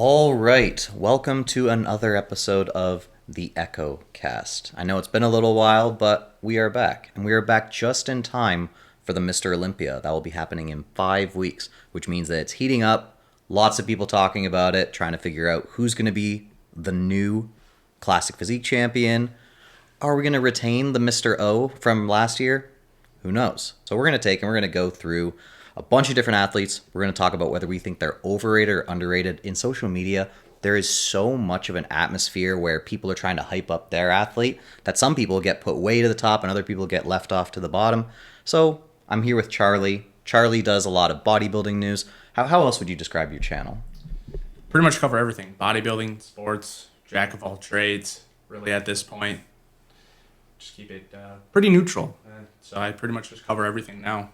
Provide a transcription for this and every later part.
All right, welcome to another episode of the Ekkocast. I know it's been a little while, but we are back, and we are back just in time for the Mr. Olympia. That will be happening in 5 weeks, which means that it's heating up. Lots of people talking about it, trying to figure out who's going to be the new Classic Physique champion. Are we going to retain the Mr. O from last year? Who knows? So we're going to take and we're going to go through a bunch of different athletes. We're going to talk about whether we think they're overrated or underrated. In social media, there is so much of an atmosphere where people are trying to hype up their athlete that some people get put way to the top and other people get left off to the bottom. So I'm here with Charlie. Charlie does a lot of bodybuilding news. How else would you describe your channel? Pretty much cover everything. Bodybuilding, sports, jack of all trades, really at this point. Just keep it pretty neutral. So I pretty much just cover everything now.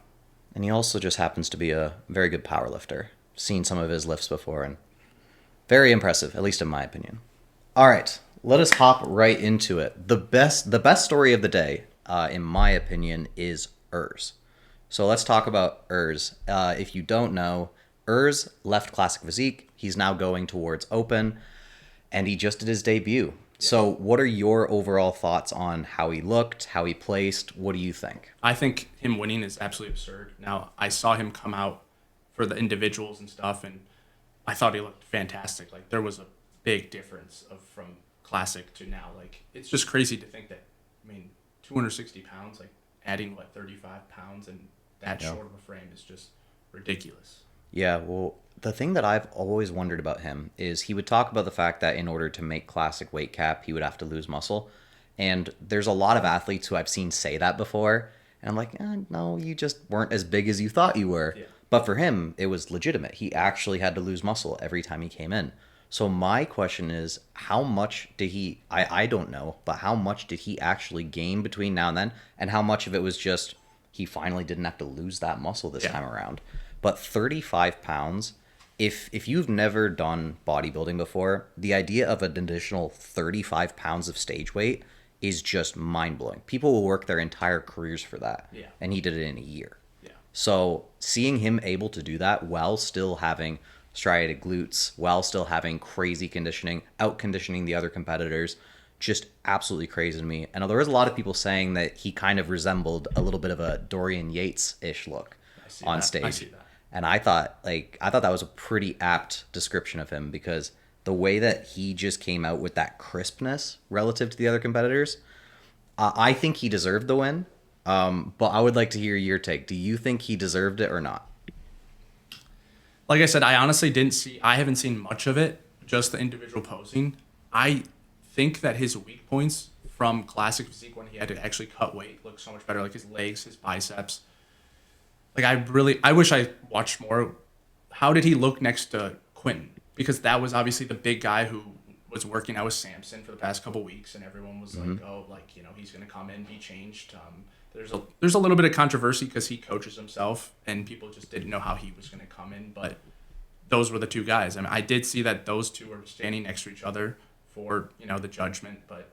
And he also just happens to be a very good power lifter. Seen some of his lifts before and very impressive, at least in my opinion. All right, let us hop right into it. The best story of the day, in my opinion, is Urs. So let's talk about Urs. If you don't know, Urs left Classic Physique. He's now going towards Open, and he just did his debut. So what are your overall thoughts on how he looked, how he placed? What do you think? I think him winning is absolutely absurd. Now, I saw him come out for the individuals and stuff, and I thought he looked fantastic. Like, there was a big difference from classic to now. Like, it's just crazy to think that, 260 pounds, like, adding, 35 pounds and that short of a frame is just ridiculous. Yeah, well, the thing that I've always wondered about him is he would talk about the fact that in order to make classic weight cap, he would have to lose muscle. And there's a lot of athletes who I've seen say that before. And I'm like, no, you just weren't as big as you thought you were. Yeah. But for him, it was legitimate. He actually had to lose muscle every time he came in. So my question is, how much did he, I don't know, but how much did he actually gain between now and then? And how much of it was just he finally didn't have to lose that muscle this time around? But 35 pounds, if you've never done bodybuilding before, the idea of an additional 35 pounds of stage weight is just mind-blowing. People will work their entire careers for that. Yeah. And he did it in a year. Yeah. So seeing him able to do that while still having striated glutes, while still having crazy conditioning, out-conditioning the other competitors, just absolutely crazy to me. And there was a lot of people saying that he kind of resembled a little bit of a Dorian Yates-ish look on stage. I see that. And I thought that was a pretty apt description of him because the way that he just came out with that crispness relative to the other competitors, I think he deserved the win. But I would like to hear your take. Do you think he deserved it or not? Like I said, I honestly I haven't seen much of it, just the individual posing. I think that his weak points from Classic Physique when he had to actually cut weight look so much better, like his legs, his biceps. Like, I wish I watched more. How did he look next to Quentin? Because that was obviously the big guy who was working out with Samson for the past couple weeks, and everyone was he's going to come in, be changed. There's a little bit of controversy because he coaches himself, and people just didn't know how he was going to come in, but those were the two guys. I did see that those two were standing next to each other for, the judgment, but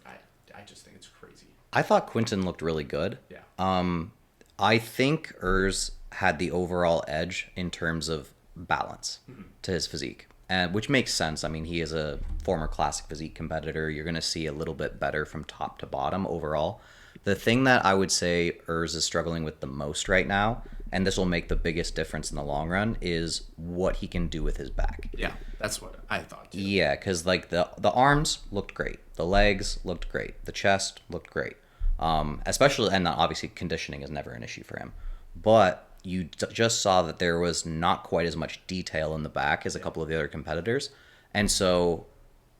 I just think it's crazy. I thought Quentin looked really good. Yeah. I think Urs had the overall edge in terms of balance to his physique, which makes sense. He is a former Classic Physique competitor. You're going to see a little bit better from top to bottom overall. The thing that I would say Urs is struggling with the most right now, and this will make the biggest difference in the long run, is what he can do with his back. Yeah, that's what I thought too. Yeah, because the arms looked great. The legs looked great. The chest looked great. Especially, and obviously conditioning is never an issue for him, but you just saw that there was not quite as much detail in the back as a couple of the other competitors. And so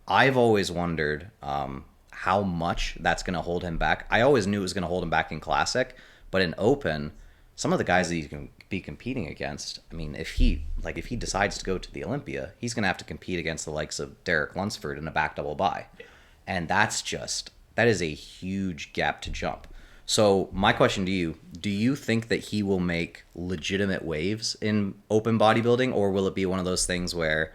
I've always wondered how much that's going to hold him back. I always knew it was going to hold him back in Classic, but in Open, some of the guys that he's going to be competing against, if he decides to go to the Olympia, he's going to have to compete against the likes of Derek Lunsford in a back double by. And that is a huge gap to jump. So my question to you, do you think that he will make legitimate waves in Open bodybuilding, or will it be one of those things where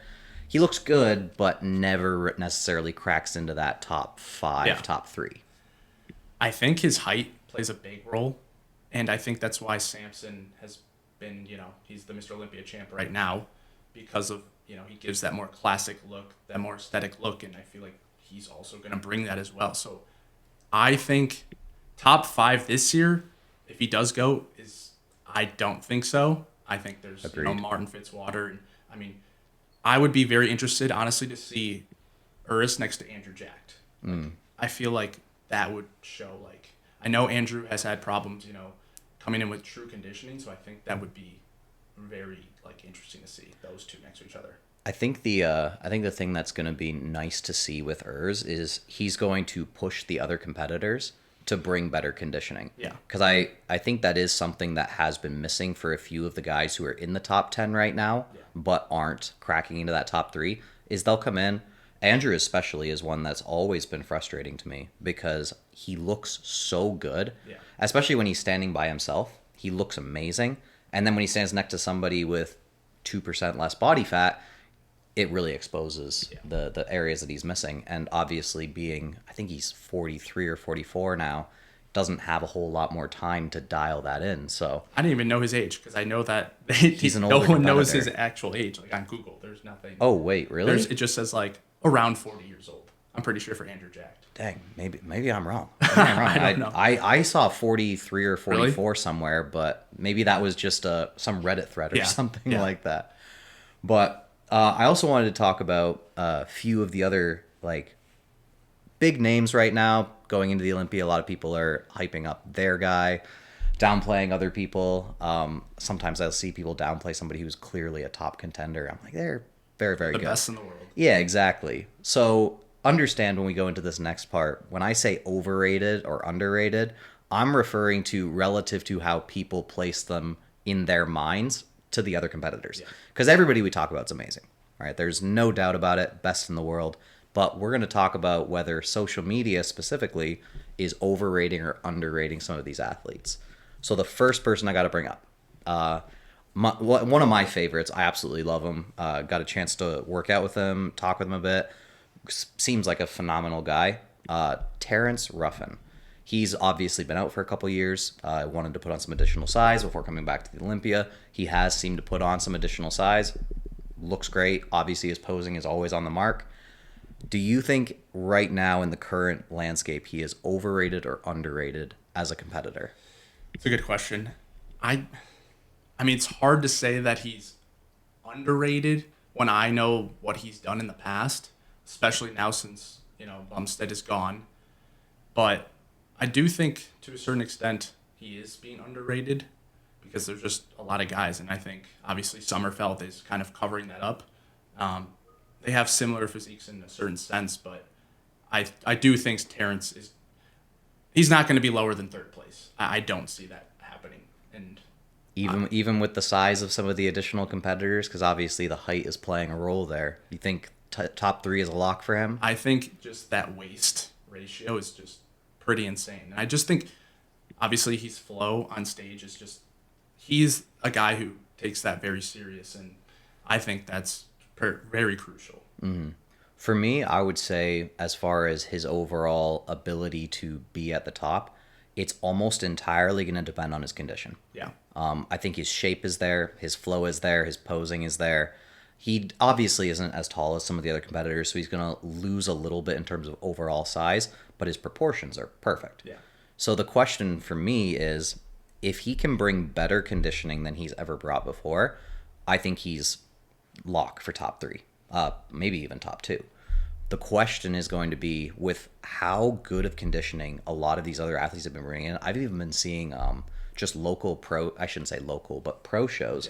he looks good but never necessarily cracks into that top 5, top 3? I think his height plays a big role, and I think that's why Samson has been, he's the Mr. Olympia champ right now, because of he gives that more classic look, that more aesthetic look, and I feel like he's also going to bring that as well. So I think top 5 this year, if he does go, I don't think so. I think there's Martin Fitzwater, and I mean, I would be very interested, honestly, to see Urs next to Andrew Jacked. I feel like that would show, like, I know Andrew has had problems, coming in with true conditioning, so I think that would be very, like, interesting to see those two next to each other. I think the thing that's going to be nice to see with Urs is he's going to push the other competitors to bring better conditioning. Yeah. Because I think that is something that has been missing for a few of the guys who are in the top 10 right now, but aren't cracking into that top 3, is they'll come in. Andrew especially is one that's always been frustrating to me because he looks so good, especially when he's standing by himself. He looks amazing. And then when he stands next to somebody with 2% less body fat, it really exposes the areas that he's missing. And obviously I think he's 43 or 44 now, doesn't have a whole lot more time to dial that in. So I didn't even know his age because I know that he's an older no one knows competitor. his actual age. Like on Google, there's nothing. Oh, wait, really? It just says like around 40 years old. I'm pretty sure for Andrew Jacked. Dang, maybe I'm wrong. I don't know. I saw 43 or 44 really? Somewhere, but maybe that was just some Reddit thread or something like that. But I also wanted to talk about a few of the other like big names right now going into the Olympia. A lot of people are hyping up their guy, downplaying other people. Sometimes I'll see people downplay somebody who's clearly a top contender. I'm like, they're very, very good. The best in the world. Yeah, exactly. So understand when we go into this next part, when I say overrated or underrated, I'm referring to relative to how people place them in their minds to the other competitors. Because everybody we talk about is amazing. All right, there's no doubt about it, best in the world. But we're going to talk about whether social media specifically is overrating or underrating some of these athletes. So the first person I got to bring up, one of my favorites, I absolutely love him. Got a chance to work out with him, talk with him a bit. Seems like a phenomenal guy. Terrence Ruffin. He's obviously been out for a couple years. Wanted to put on some additional size before coming back to the Olympia. He has seemed to put on some additional size. Looks great. Obviously, his posing is always on the mark. Do you think right now in the current landscape he is overrated or underrated as a competitor? It's a good question. I mean, it's hard to say that he's underrated when I know what he's done in the past, especially now since, Bumstead is gone. But I do think to a certain extent he is being underrated because there's just a lot of guys. And I think obviously Sommerfeld is kind of covering that up. They have similar physiques in a certain sense, but I do think Terrence he's not going to be lower than third place. I don't see that happening. And even with the size of some of the additional competitors, because obviously the height is playing a role there. You think top 3 is a lock for him? I think just that waist ratio is just pretty insane. And I just think, obviously, his flow on stage is just, he's a guy who takes that very serious, and I think that's very crucial. Mm-hmm. For me, I would say as far as his overall ability to be at the top, it's almost entirely going to depend on his condition. Yeah. I think his shape is there, his flow is there, his posing is there. He obviously isn't as tall as some of the other competitors, so he's going to lose a little bit in terms of overall size, but his proportions are perfect. Yeah. So the question for me is, if he can bring better conditioning than he's ever brought before, I think he's lock for top 3, maybe even top 2. The question is going to be with how good of conditioning a lot of these other athletes have been bringing in. I've even been seeing just local I shouldn't say local, but pro shows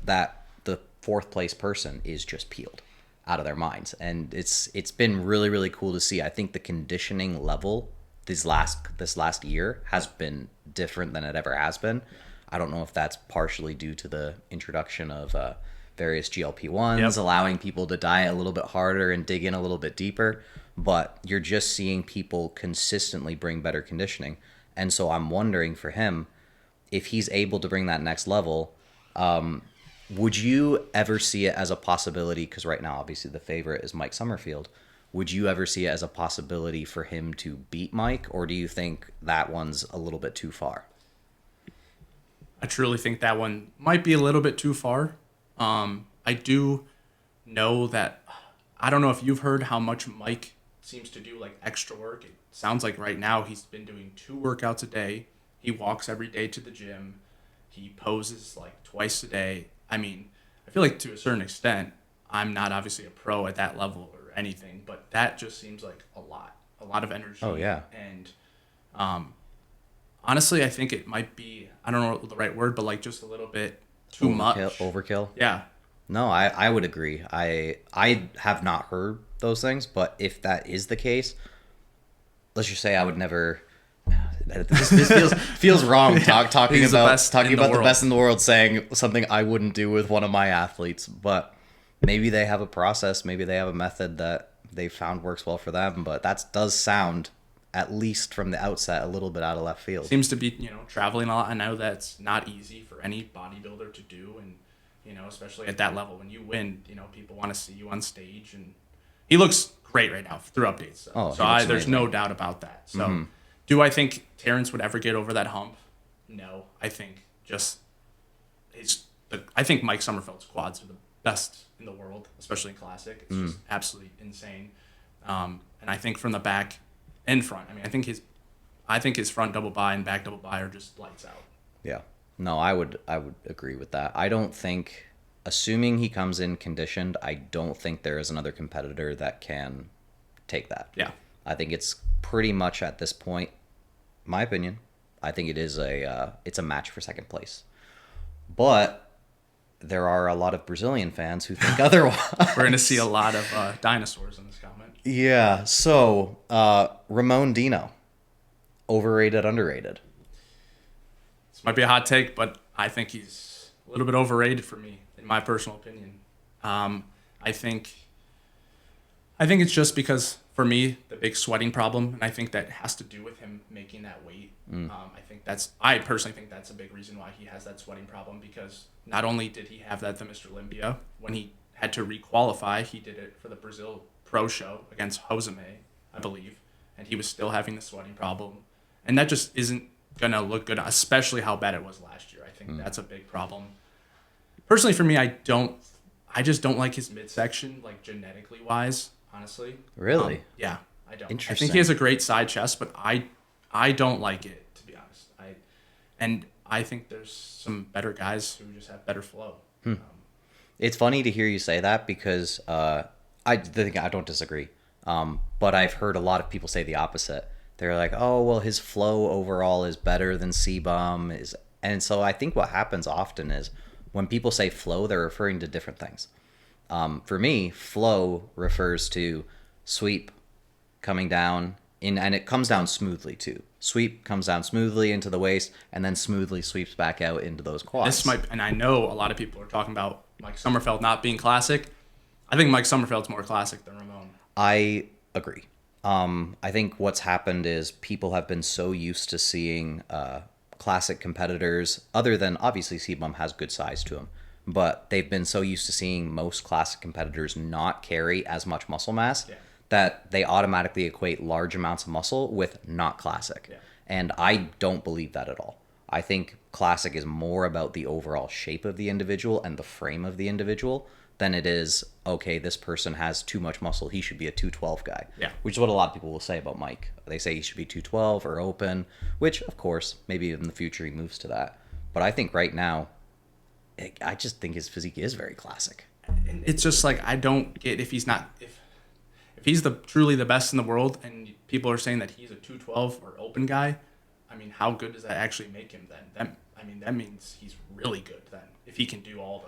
that the 4th place person is just peeled out of their minds. And it's been really, really cool to see. I think the conditioning level this last year has been different than it ever has been. I don't know if that's partially due to the introduction of various GLP-1s, allowing people to diet a little bit harder and dig in a little bit deeper, but you're just seeing people consistently bring better conditioning. And so I'm wondering for him, if he's able to bring that next level, would you ever see it as a possibility? Because right now, obviously, the favorite is Mike Summerfield. Would you ever see it as a possibility for him to beat Mike, or do you think that one's a little bit too far? I truly think that one might be a little bit too far. I do know that I don't know if you've heard how much Mike seems to do like extra work. It sounds like right now he's been doing 2 workouts a day. He walks every day to the gym. He poses like twice a day. I mean, I feel like to a certain extent, I'm not obviously a pro at that level or anything, but that just seems like a lot of energy. Oh, yeah. And honestly, I think it might be, I don't know the right word, but like just a little bit too much. Overkill. Yeah. No, I would agree. I have not heard those things, but if that is the case, let's just say I would never. This feels wrong. Talking about the best in the world, saying something I wouldn't do with one of my athletes, but maybe they have a process, maybe they have a method that they found works well for them. But that does sound, at least from the outset, a little bit out of left field. Seems to be traveling a lot. I know that's not easy for any bodybuilder to do, and especially at that level when you win, people want to see you on stage, and he looks great right now through updates. So there's no doubt about that. So do I think Terrence would ever get over that hump? No. I think I think Mike Sommerfeld's quads are the best in the world, especially in classic. It's just absolutely insane. And I think from the back and front, I think his front double bi and back double bi are just lights out. Yeah. No, I would agree with that. I don't think, assuming he comes in conditioned, I don't think there is another competitor that can take that. Yeah. I think it's pretty much at this point, my opinion, I think it is it's a match for second place. But there are a lot of Brazilian fans who think otherwise. We're going to see a lot of dinosaurs in this comment. Yeah. So, Ramon Dino, overrated, underrated? Might be a hot take, but I think he's a little bit overrated for me, in my personal opinion. I think it's just because, for me, the big sweating problem, and I think that has to do with him making that weight. I personally think that's a big reason why he has that sweating problem, because not only did he have that at the Mr. Olympia, when he had to re-qualify, he did it for the Brazil Pro Show against Joseme, I believe, and he was still having the sweating problem. And that just isn't gonna look good, especially how bad it was last year. I think that's a big problem. Personally, for me, I just don't like his midsection, like genetically wise, honestly. Really? Yeah, I don't. Interesting. I think he has a great side chest, but I don't like it, to be honest. I think there's some better guys who just have better flow. It's funny to hear you say that, because I don't disagree. But I've heard a lot of people say the opposite. They're like, oh, well, his flow overall is better than CBum. And so I think what happens often is when people say flow, they're referring to different things. For me, flow refers to sweep coming down, and it comes down smoothly too. Sweep comes down smoothly into the waist and then smoothly sweeps back out into those quads. And I know a lot of people are talking about Mike Sommerfeld not being classic. I think Mike Sommerfeld's more classic than Ramon. I agree. I think what's happened is people have been so used to seeing classic competitors, other than obviously CBum has good size to him, but they've been so used to seeing most classic competitors not carry as much muscle mass that they automatically equate large amounts of muscle with not classic. Yeah. And I don't believe that at all. I think classic is more about the overall shape of the individual and the frame of the individual than it is, okay, this person has too much muscle, he should be a 212 guy. Yeah. Which is what a lot of people will say about Mike. They say he should be 212 or open, which, of course, maybe in the future he moves to that. But I think right now, I just think his physique is very classic. And it's just like, I don't get if he's truly the best in the world and people are saying that he's a 212 or open guy, I mean, how good does that actually make him then? That means he's really good then, if he can do all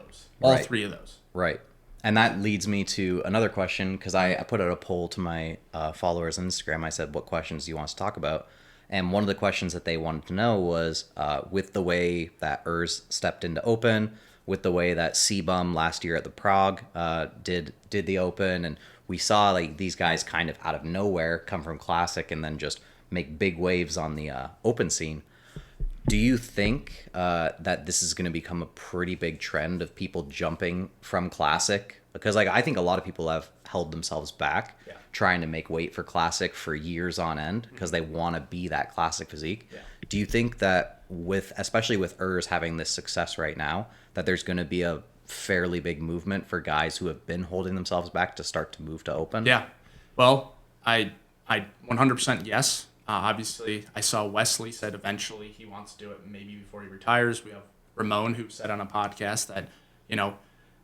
three of those. Right. And that leads me to another question, because I put out a poll to my followers on Instagram. I said, what questions do you want us to talk about? And one of the questions that they wanted to know was, with the way that Urs stepped into open, with the way that CBum last year at the Prague did the open, and we saw like these guys kind of out of nowhere come from classic and then just make big waves on the open scene. Do you think that this is going to become a pretty big trend of people jumping from classic? Because I think a lot of people have held themselves back trying to make weight for classic for years on end because they want to be that classic physique. Yeah. Do you think that especially with Urs having this success right now, that there's going to be a fairly big movement for guys who have been holding themselves back to start to move to open. Yeah. Well, I 100% yes. Obviously, I saw Wesley said eventually he wants to do it maybe before he retires. We have Ramon who said on a podcast that,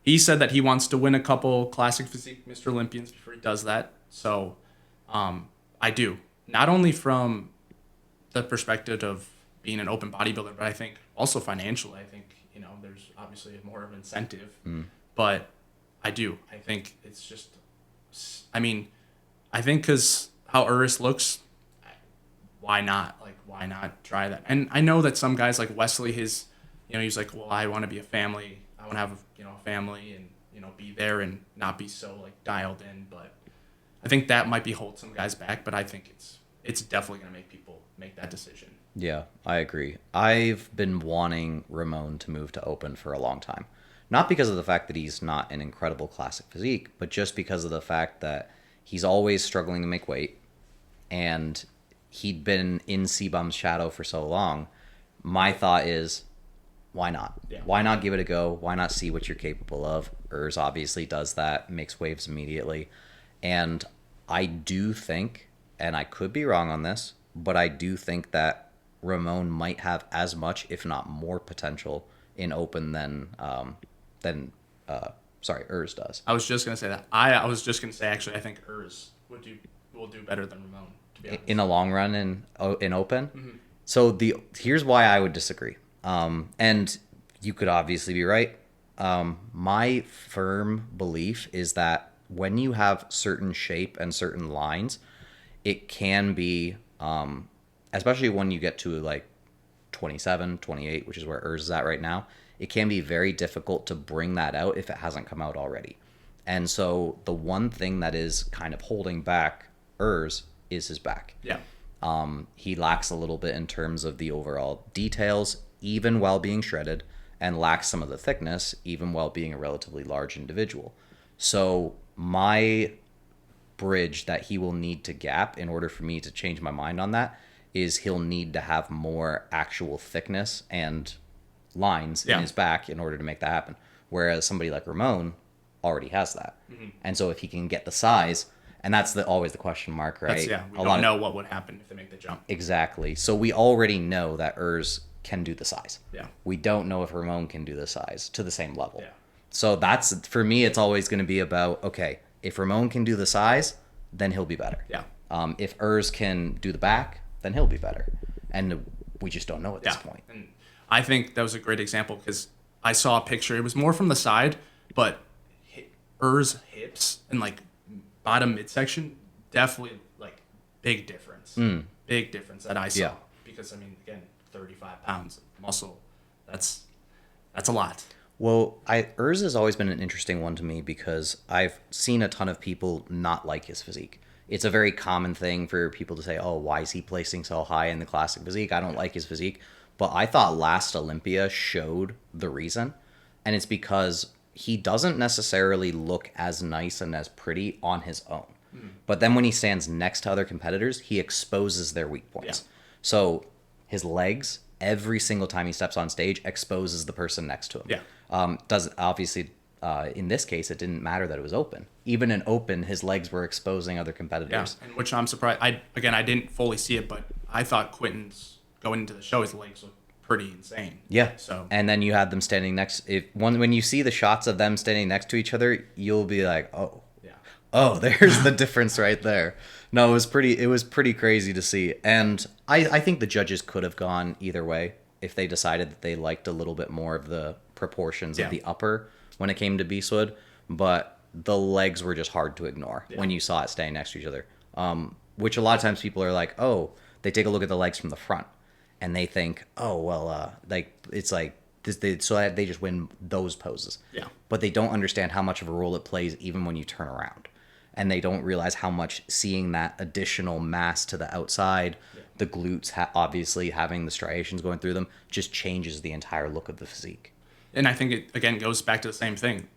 he said that he wants to win a couple classic physique Mr. Olympians before he does that. So I do. Not only from the perspective of being an open bodybuilder, but I think also financially, I think, there's obviously more of an incentive. But I do. I think it's just, I think because how Urs looks, why not? Like, why not try that? And I know that some guys like Wesley, he's like, well, I want to be a family. I want to have a family and, be there and not be so like dialed in. But I think that might be hold some guys back, but I think it's definitely going to make people make that decision. Yeah, I agree. I've been wanting Ramon to move to open for a long time. Not because of the fact that he's not an incredible classic physique, but just because of the fact that he's always struggling to make weight, and he'd been in C-Bum's shadow for so long. My thought is, why not? Yeah. Why not give it a go? Why not see what you're capable of? Urs obviously does that, makes waves immediately. And I do think, and I could be wrong on this, but I do think that Ramon might have as much, if not more, potential in open than Urs does. I was just gonna say that. I was just gonna say actually I think Urs will do better than Ramon, to be honest. In the long run in open. Mm-hmm. So here's why I would disagree. And you could obviously be right. My firm belief is that when you have certain shape and certain lines, it can be, especially when you get to like 27, 28, which is where Urs is at right now, it can be very difficult to bring that out if it hasn't come out already. And so the one thing that is kind of holding back Urs is his back. Yeah. He lacks a little bit in terms of the overall details, even while being shredded, and lacks some of the thickness, even while being a relatively large individual. So my bridge that he will need to gap in order for me to change my mind on that is he'll need to have more actual thickness and lines in his back in order to make that happen. Whereas somebody like Ramon already has that. Mm-hmm. And so if he can get the size, and that's always the question mark, right? We don't know what would happen if they make the jump. Exactly. So we already know that Urs can do the size. Yeah. We don't know if Ramon can do the size to the same level. Yeah. So that's, for me, it's always going to be about, okay, if Ramon can do the size, then he'll be better. Yeah. If Urs can do the back, then he'll be better. And we just don't know at this point. And I think that was a great example because I saw a picture. It was more from the side, but Urs' hips and like bottom midsection, definitely like big difference. Big difference that I saw. Yeah. Because, again, 35 pounds of muscle, that's a lot. Well, Urs has always been an interesting one to me because I've seen a ton of people not like his physique. It's a very common thing for people to say, oh, why is he placing so high in the classic physique? I don't like his physique. But I thought last Olympia showed the reason. And it's because he doesn't necessarily look as nice and as pretty on his own. But then when he stands next to other competitors, he exposes their weak points. Yeah. So his legs, every single time he steps on stage, exposes the person next to him. Yeah. Does obviously, in this case, it didn't matter that it was open. Even in open, his legs were exposing other competitors. Yeah, and which I'm surprised. I didn't fully see it, but I thought Quentin's going into the show, his legs looked pretty insane. Yeah. So and then you had them standing next. When you see the shots of them standing next to each other, you'll be like, oh. Oh, there's the difference right there. No, it was pretty crazy to see. And I think the judges could have gone either way if they decided that they liked a little bit more of the proportions of the upper when it came to Beastwood. But the legs were just hard to ignore when you saw it standing next to each other. Which a lot of times people are like, oh, they take a look at the legs from the front and they think, oh, well, it's like this, so they just win those poses. Yeah. But they don't understand how much of a role it plays even when you turn around. And they don't realize how much seeing that additional mass to the outside, the glutes obviously having the striations going through them, just changes the entire look of the physique. And I think it, again, goes back to the same thing.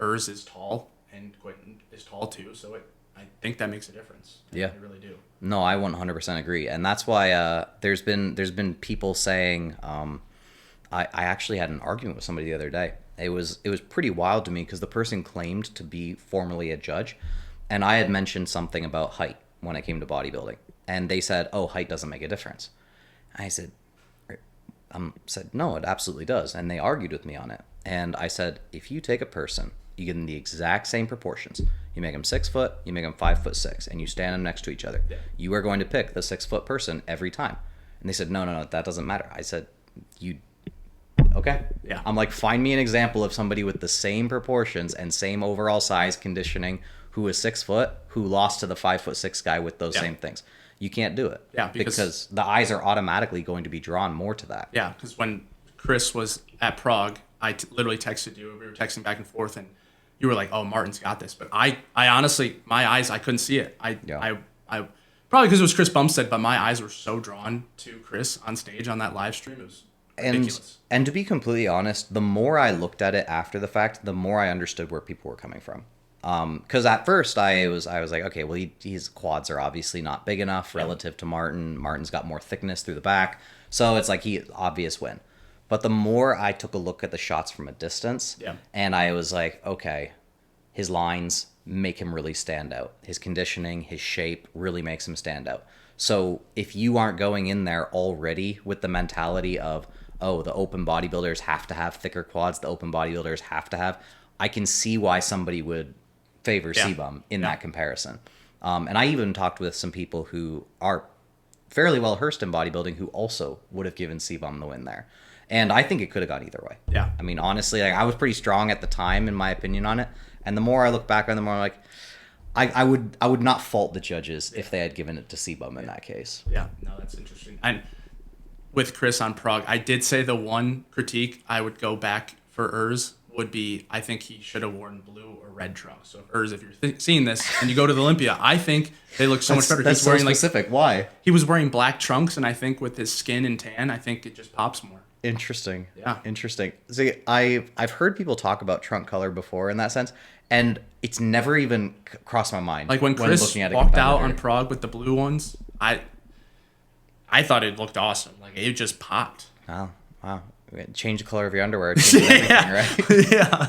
Urs is tall, and Quentin is tall too, so I think that makes a difference. Yeah. I really do. No, I 100% agree. And that's why there's been people saying I actually had an argument with somebody the other day. It was pretty wild to me because the person claimed to be formerly a judge, and I had mentioned something about height when it came to bodybuilding, and they said, "Oh, height doesn't make a difference." I said, "No, it absolutely does," and they argued with me on it. And I said, if you take a person, you give them the exact same proportions, you make them 6 foot, you make them 5'6", and you stand them next to each other, you are going to pick the 6 foot person every time. And they said, no, that doesn't matter. I said, okay. Yeah. I'm like, find me an example of somebody with the same proportions and same overall size, conditioning, who was 6 foot, who lost to the 5'6" guy with those same things. You can't do it. Yeah, because the eyes are automatically going to be drawn more to that. Yeah, because when Chris was at Prague, I literally texted you. We were texting back and forth, and you were like, "Oh, Martin's got this." But I honestly, my eyes, I couldn't see it. I probably because it was Chris Bumstead, but my eyes were so drawn to Chris on stage on that live stream. It was ridiculous. And to be completely honest, the more I looked at it after the fact, the more I understood where people were coming from. Because at first I was like, okay, well, his quads are obviously not big enough relative to Martin. Martin's got more thickness through the back, so it's like obvious win. But the more I took a look at the shots from a distance, and I was like, okay, his lines make him really stand out. His conditioning, his shape really makes him stand out. So if you aren't going in there already with the mentality of, oh, the open bodybuilders have to have thicker quads, the open bodybuilders have to have, I can see why somebody would favor CBum in that comparison. And I even talked with some people who are fairly well versed in bodybuilding who also would have given CBum the win there. And I think it could have gone either way. Yeah. I mean, honestly, like, I was pretty strong at the time in my opinion on it. And the more I look back on it, the more I'm like, I would not fault the judges if they had given it to CBum in that case. Yeah, no, that's interesting. And with Chris on Prague, I did say the one critique I would go back for Urs would be, I think he should have worn blue or red trunks. So Urs, if you're seeing this and you go to the Olympia, I think they look so much better. That's so specific. Why? He was wearing black trunks, and I think with his skin and tan, I think it just pops more. Interesting. Yeah. Interesting. See, I've heard people talk about trunk color before in that sense, and it's never even crossed my mind. Like when Chris walked out on Prague with the blue ones, I thought it looked awesome. Like it just popped. Wow. Change the color of your underwear. Right? Yeah.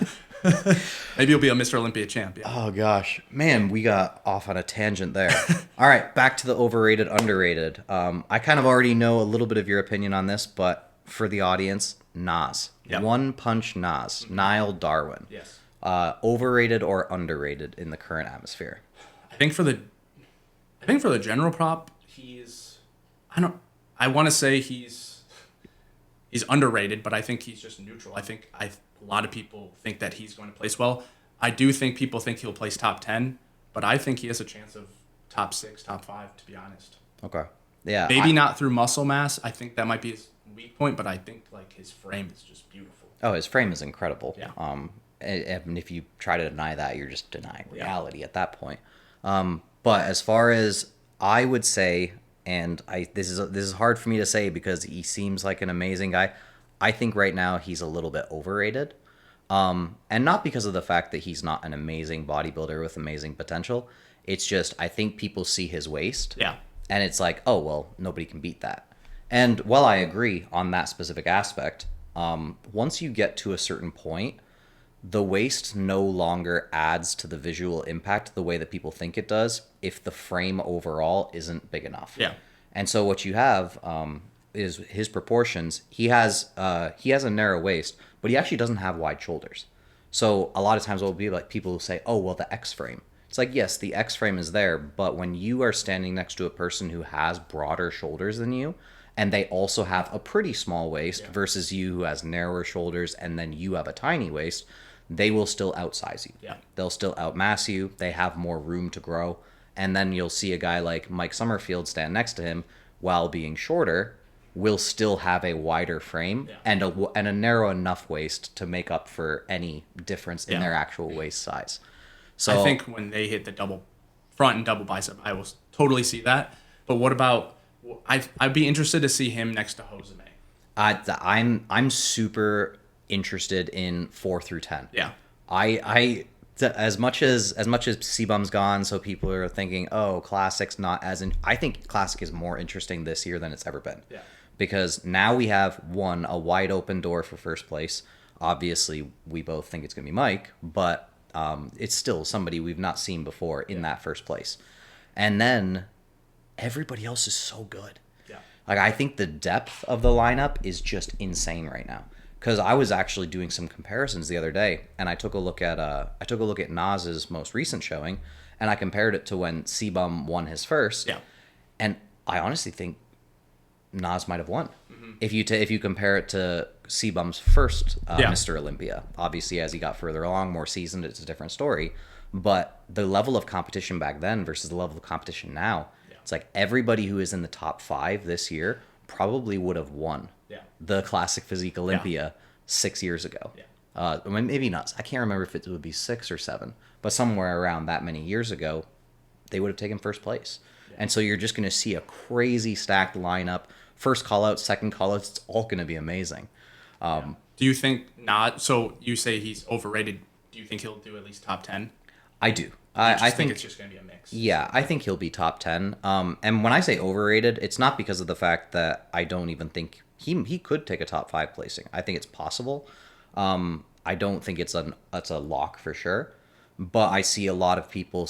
Maybe you'll be a Mr. Olympia champ. Yeah. Oh gosh, man, we got off on a tangent there. All right, back to the overrated, underrated. I kind of already know a little bit of your opinion on this, but for the audience, Nas. Yep. One Punch Nas. Nile Darwin. Yes. Overrated or underrated in the current atmosphere? I think for the general prop, I want to say he's underrated, but I think he's just neutral. I think a lot of people think that he's going to place well. I do think people think he'll place top 10, but I think he has a chance of top 6, top 5, to be honest. Okay. Yeah. Maybe not through muscle mass. I think that might be his weak point, but I think like his frame is just beautiful. Oh, his frame is incredible. Yeah. And if you try to deny that, you're just denying reality at that point. But as far as I would say, and this is hard for me to say because he seems like an amazing guy. I think right now he's a little bit overrated. And not because of the fact that he's not an amazing bodybuilder with amazing potential. It's just I think people see his waist. Yeah. And it's like, oh, well, nobody can beat that. And while I agree on that specific aspect, once you get to a certain point, the waist no longer adds to the visual impact the way that people think it does if the frame overall isn't big enough. Yeah. And so what you have is his proportions. He has a narrow waist, but he actually doesn't have wide shoulders. So a lot of times it will be like people will say, oh, well, the X frame. It's like, yes, the X frame is there, but when you are standing next to a person who has broader shoulders than you, and they also have a pretty small waist versus you who has narrower shoulders and then you have a tiny waist, they will still outsize you. Yeah. They'll still outmass you. They have more room to grow. And then you'll see a guy like Mike Summerfield stand next to him while being shorter will still have a wider frame and a narrow enough waist to make up for any difference in their actual waist size. So I think when they hit the double front and double bicep, I will totally see that. But what about I'd be interested to see him next to Joseme. I'm super interested in 4 through 10. Yeah. As much as CBum's gone, so people are thinking, oh, Classic's not as I think Classic is more interesting this year than it's ever been. Yeah. because now we have a wide open door for first place. Obviously, we both think it's going to be Mike, but it's still somebody we've not seen before in that first place. And then everybody else is so good. Yeah. Like, I think the depth of the lineup is just insane right now. Because I was actually doing some comparisons the other day, and I took a look at Nas's most recent showing, and I compared it to when C-Bum won his first. Yeah. And I honestly think Nas might have won. If you compare it to C-Bum's first Mr. Olympia. Obviously, as he got further along, more seasoned, it's a different story. But the level of competition back then versus the level of competition now, it's like everybody who is in the top 5 this year probably would have won the Classic Physique Olympia 6 years ago. Maybe not. I can't remember if it would be 6 or 7, but somewhere around that many years ago, they would have taken first place. And so you're just going to see a crazy stacked lineup. First call out, second call outs, it's all going to be amazing. Do you think not? So you say he's overrated. Do you think he'll do at least top 10? I do. I think it's just going to be a mix. Yeah, I think he'll be top 10. And when I say overrated, it's not because of the fact that I don't even think he could take a top 5 placing. I think it's possible. I don't think it's a lock for sure, but I see a lot of people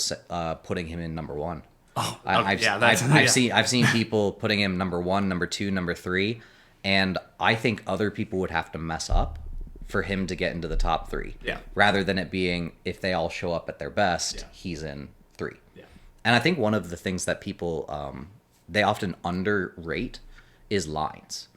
putting him in number 1. Oh, I've seen people putting him number 1, number 2, number 3, and I think other people would have to mess up for him to get into the top 3. Yeah. Rather than it being if they all show up at their best, he's in 3. Yeah. And I think one of the things that people they often underrate is lines.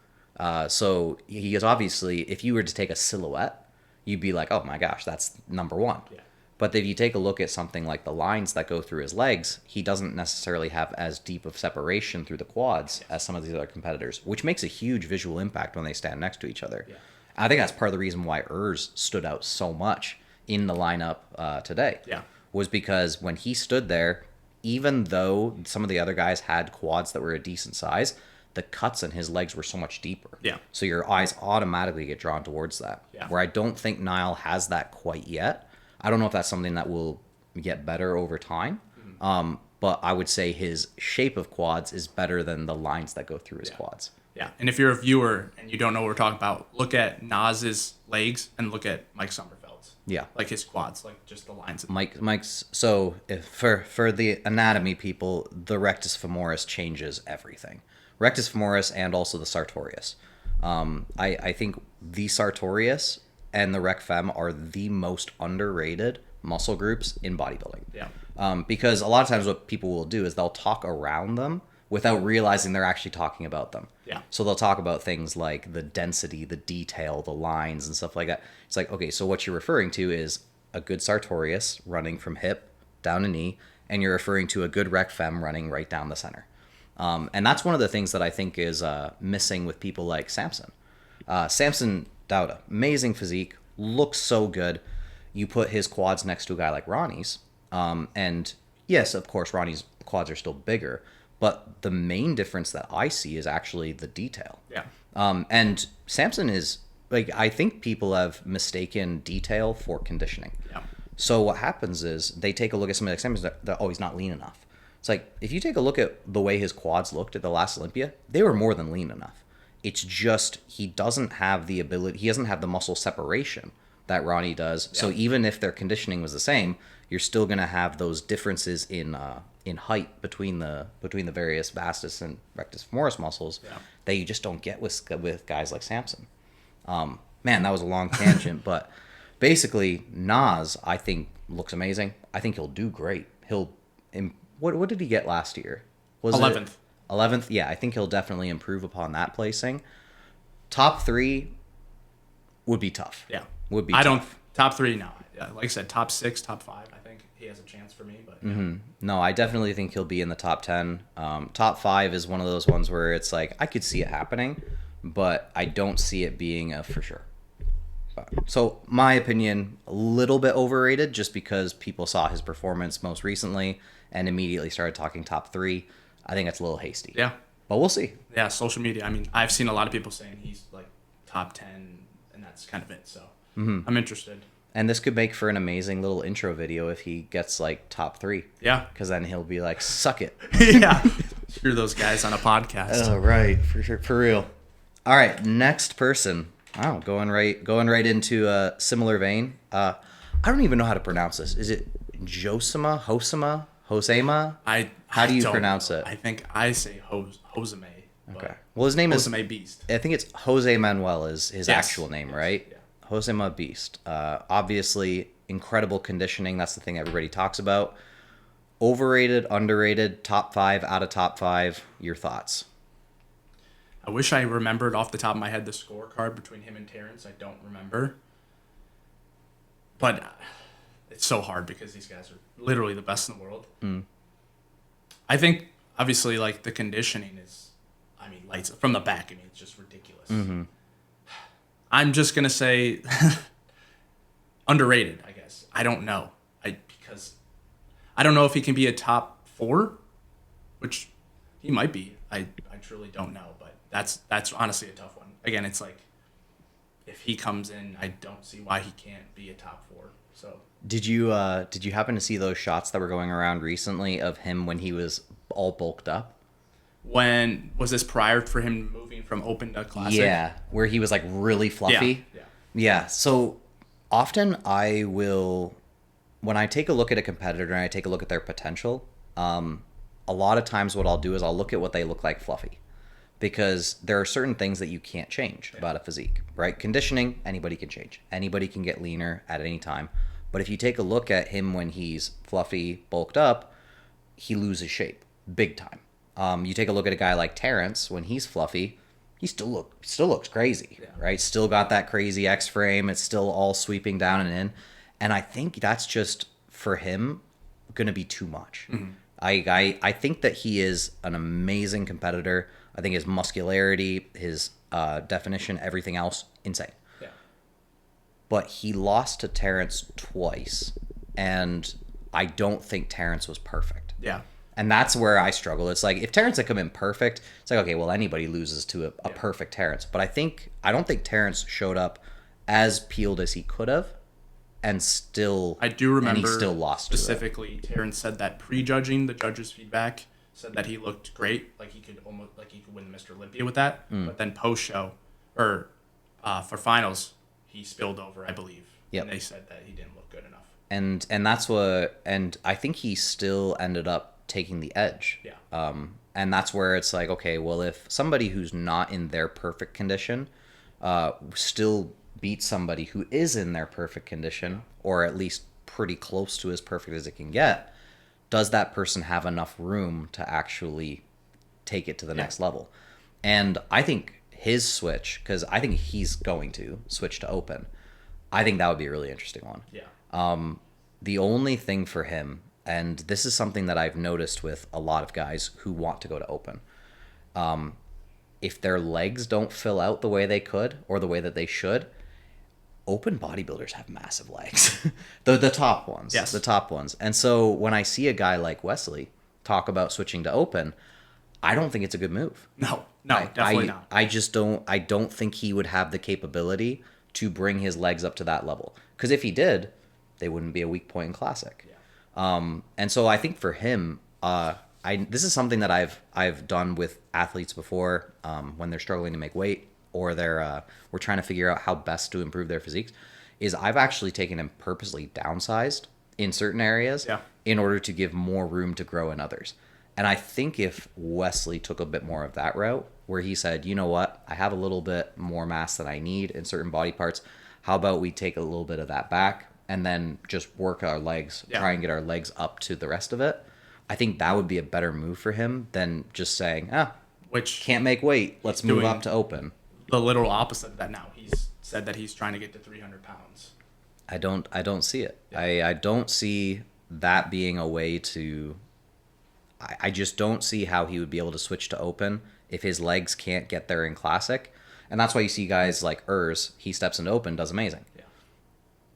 So he is obviously, if you were to take a silhouette, you'd be like, oh my gosh, that's number 1. Yeah. But if you take a look at something like the lines that go through his legs, he doesn't necessarily have as deep of separation through the quads as some of these other competitors, which makes a huge visual impact when they stand next to each other. Yeah. I think that's part of the reason why Urs stood out so much in the lineup today. Yeah. Was because when he stood there, even though some of the other guys had quads that were a decent size, the cuts in his legs were so much deeper. Yeah. So your eyes automatically get drawn towards that. Yeah. Where I don't think Nile has that quite yet. I don't know if that's something that will get better over time. But I would say his shape of quads is better than the lines that go through his quads. Yeah. And if you're a viewer and you don't know what we're talking about, look at Nas's legs and look at Mike Sommerfeld's. Yeah. Like his quads, like just the lines. Mike's so for the anatomy people, the rectus femoris changes everything. Rectus femoris and also the sartorius. I think the sartorius and the rec fem are the most underrated muscle groups in bodybuilding. Yeah. Because a lot of times what people will do is they'll talk around them without realizing they're actually talking about them. Yeah. So they'll talk about things like the density, the detail, the lines and stuff like that. It's like, okay, so what you're referring to is a good sartorius running from hip down to knee, and you're referring to a good rec fem running right down the center. And that's one of the things that I think is missing with people like Samson. Samson Dauda, amazing physique, looks so good. You put his quads next to a guy like Ronnie's, and yes, of course, Ronnie's quads are still bigger, but the main difference that I see is actually the detail. Yeah. And Samson is, like, I think people have mistaken detail for conditioning. Yeah. So what happens is they take a look at somebody like Samson, oh, he's not lean enough. It's like, if you take a look at the way his quads looked at the last Olympia, they were more than lean enough. It's just he doesn't have the ability, he doesn't have the muscle separation that Ronnie does. Yeah. So even if their conditioning was the same, you're still going to have those differences in height between the various vastus and rectus femoris muscles that you just don't get with guys like Samson. Man, that was a long tangent, but basically Nas, I think, looks amazing. I think he'll do great. What did he get last year? Was 11th. 11th? Yeah, I think he'll definitely improve upon that placing. Top 3 would be tough. Yeah. Would be top 3, no. Like I said, top 6, top 5, I think he has a chance for me. But No, I definitely think he'll be in the top 10. Top 5 is one of those ones where it's like, I could see it happening, but I don't see it being a for sure. So my opinion, a little bit overrated just because people saw his performance most recently and immediately started talking top 3. I think that's a little hasty. Yeah. But we'll see. Yeah, social media. I mean, I've seen a lot of people saying he's like top 10, and that's kind of it. So I'm interested. And this could make for an amazing little intro video if he gets like top 3. Yeah. Because then he'll be like, suck it. Yeah. Screw those guys on a podcast. Oh, right. For sure. For real. All right, next person. Oh, going right into a similar vein. I don't even know how to pronounce this. Is it Hosema? How do you don't pronounce know. it? I think I say Joseme. Okay. Well, his name is Joseme Beast. I think it's Jose Manuel is his Yes. actual name, Yes. right? Yeah. Jose Beast. Obviously, incredible conditioning. That's the thing everybody talks about. Overrated, underrated, top 5 out of top 5. Your thoughts? I wish I remembered off the top of my head the scorecard between him and Terrence. I don't remember. But it's so hard because these guys are literally the best in the world. I think, obviously, like, the conditioning is, I mean, lights from the back. I mean, it's just ridiculous. I'm just going to say underrated, I guess. I don't know. Because I don't know if he can be a top 4, which he might be. I truly don't know, but that's honestly a tough one. Again, it's like if he comes in, I don't see why he can't be a top 4. So Did you happen to see those shots that were going around recently of him when he was all bulked up? when was this prior for him moving from open to classic? Yeah, where he was like really fluffy. Yeah. Yeah. So often I will, when I take a look at a competitor and I take a look at their potential, a lot of times what I'll do is I'll look at what they look like fluffy, because there are certain things that you can't change about a physique, right? Conditioning, anybody can change. Anybody can get leaner at any time. But if you take a look at him when he's fluffy, bulked up, he loses shape big time. You take a look at a guy like Terrence when he's fluffy, he still looks crazy, right? Still got that crazy X frame. It's still all sweeping down and in, and I think that's just for him going to be too much. I think that he is an amazing competitor. I think his muscularity, his definition, everything else, insane. Yeah. But he lost to Terrence twice, and I don't think Terrence was perfect. Yeah. And that's where I struggle. It's like if Terrence had come in perfect, it's like, okay, well, anybody loses to a perfect Terrence. But I don't think Terrence showed up as peeled as he could have, and still I do remember and he still lost specifically. Terrence said that prejudging the judges' feedback said that he looked great, like he could win Mr. Olympia with that. But then post show or for finals, he spilled over, I believe. Yep. And they said that he didn't look good enough. And that's what, and I think he still ended up taking the edge. Yeah. And that's where it's like, okay, well, if somebody who's not in their perfect condition still beats somebody who is in their perfect condition, or at least pretty close to as perfect as it can get, does that person have enough room to actually take it to the next level? And I think his switch, because I think he's going to switch to open, I think that would be a really interesting one. Yeah. The only thing for him, and this is something that I've noticed with a lot of guys who want to go to open, if their legs don't fill out the way they could or the way that they should, open bodybuilders have massive legs. the top ones. Yes. The top ones. And so when I see a guy like Wesley talk about switching to open, I don't think it's a good move. No, definitely not. I just don't. I don't think he would have the capability to bring his legs up to that level. Because if he did, they wouldn't be a weak point in classic. Yeah. And so I think for him, this is something that I've done with athletes before, when they're struggling to make weight or we're trying to figure out how best to improve their physiques. Is I've actually taken him purposely downsized in certain areas in order to give more room to grow in others. And I think if Wesley took a bit more of that route, where he said, you know what, I have a little bit more mass than I need in certain body parts. How about we take a little bit of that back and then just work our legs, try and get our legs up to the rest of it? I think that would be a better move for him than just saying, Which can't make weight, let's move up to open. The literal opposite of that now. He's said that he's trying to get to 300 pounds. I don't see it. Yeah. I don't see that being a way to... I just don't see how he would be able to switch to open if his legs can't get there in classic. And that's why you see guys like Urs, he steps into open, does amazing. Yeah.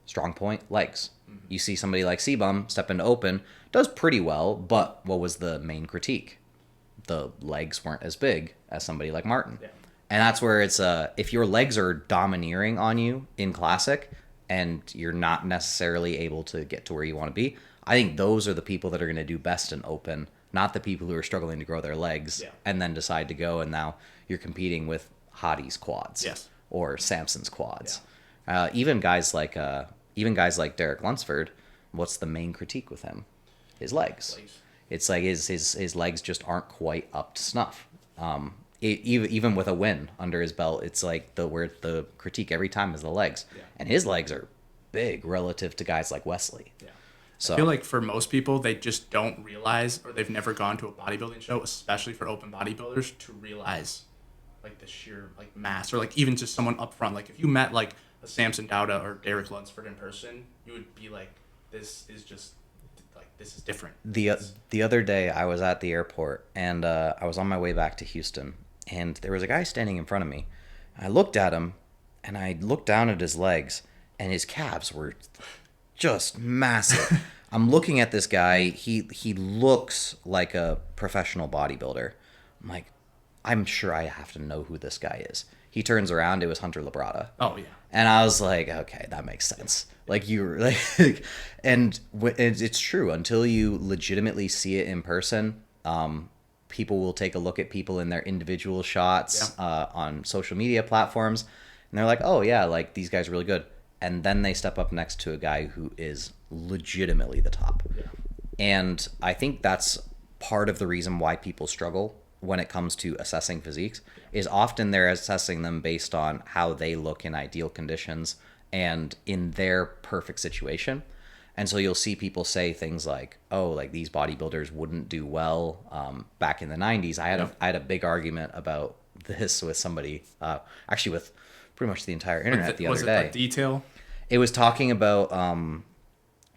Strong point, legs. Mm-hmm. You see somebody like C-Bum step into open, does pretty well, but what was the main critique? The legs weren't as big as somebody like Martin. Yeah. And that's where it's, if your legs are domineering on you in classic and you're not necessarily able to get to where you want to be, I think those are the people that are going to do best in open, not the people who are struggling to grow their legs and then decide to go, and now you're competing with Hadi's quads. Yes. Or Samson's quads. Even guys like Derek Lunsford, what's the main critique with him? His legs. It's like his legs just aren't quite up to snuff. Even with a win under his belt, it's like the critique every time is the legs. Yeah. And his legs are big relative to guys like Wesley. Yeah. So I feel like for most people, they just don't realize, or they've never gone to a bodybuilding show, especially for open bodybuilders, to realize like the sheer like mass, or like even just someone up front. Like if you met like a Samson Dauda or Derek Lunsford in person, you would be like, this is just like, this is different. The other day I was at the airport and I was on my way back to Houston, and there was a guy standing in front of me. I looked at him and I looked down at his legs, and his calves were just massive. I'm looking at this guy. He looks like a professional bodybuilder. I'm like, I'm sure I have to know who this guy is. He turns around. It was Hunter Labrada. Oh, yeah. And I was like, okay, that makes sense. Like you were like, and it's true. Until you legitimately see it in person, people will take a look at people in their individual shots on social media platforms, and they're like, oh yeah, like these guys are really good. And then they step up next to a guy who is legitimately the top. Yeah. And I think that's part of the reason why people struggle when it comes to assessing physiques, is often they're assessing them based on how they look in ideal conditions and in their perfect situation. And so you'll see people say things like, oh, like these bodybuilders wouldn't do well back in the 90s. I had a big argument about this with somebody, actually with pretty much the entire internet the other day. Was it a detail? It was talking about,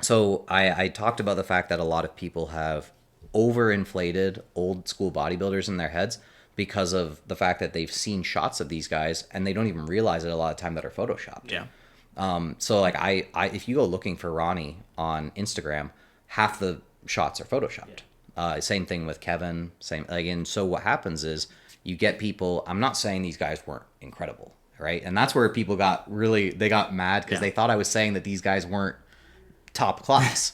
so I talked about the fact that a lot of people have overinflated old school bodybuilders in their heads because of the fact that they've seen shots of these guys and they don't even realize it a lot of time that are photoshopped. Yeah. So like I if you go looking for Ronnie on Instagram, half the shots are photoshopped. Yeah. Same thing with Kevin. And so what happens is you get people. I'm not saying these guys weren't incredible, right? And that's where people got mad because they thought I was saying that these guys weren't top class.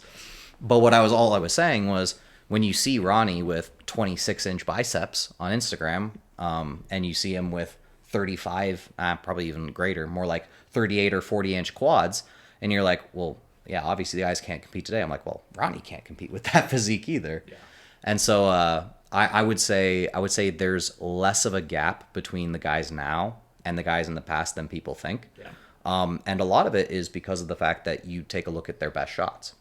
But all I was saying was, when you see Ronnie with 26-inch biceps on Instagram, and you see him with 35, probably even greater, more like 38 or 40-inch quads, and you're like, well, yeah, obviously the guys can't compete today. I'm like, well, Ronnie can't compete with that physique either. Yeah. And so I would say there's less of a gap between the guys now and the guys in the past than people think. Yeah. And a lot of it is because of the fact that you take a look at their best shots.